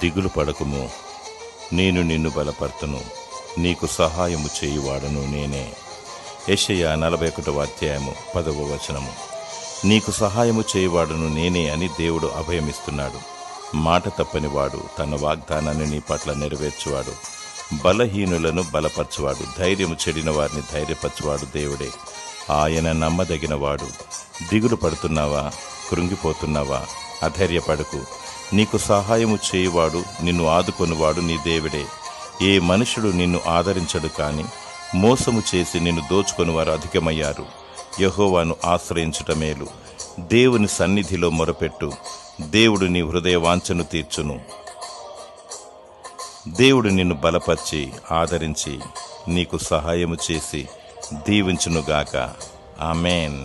దిగులు పడకుము, నేను నిన్ను బలపర్తును, నీకు సహాయము చేయువాడను నేనే. యెషయా 41వ అధ్యాయము 10వ వచనము. నీకు సహాయము చేయువాడను నేనే అని దేవుడు అభయమిస్తున్నాడు. మాట తప్పనివాడు, తన వాగ్దానాన్ని నీ పట్ల నెరవేర్చువాడు, బలహీనులను బలపరచువాడు, ధైర్యము చెడిన వారిని ధైర్యపరచువాడు దేవుడే. ఆయన నమ్మదగినవాడు. దిగులు పడుతున్నావా? కృంగిపోతున్నావా? అధైర్యపడకు. నీకు సహాయము చేయువాడు, నిన్ను ఆదుకొనువాడు నీ దేవుడే. ఏ మనుషుడు నిన్ను ఆదరించడు, కాని మోసము చేసి నిన్ను దోచుకొని వారు అధికమయ్యారు. యెహోవాను ఆశ్రయించుట మేలు. దేవుని సన్నిధిలో మొరపెట్టు. దేవుడు నీ హృదయ వాంఛను తీర్చును. దేవుడు నిన్ను బలపరిచి ఆదరించి నీకు సహాయము చేసి దీవించునుగాక. ఆమేన్.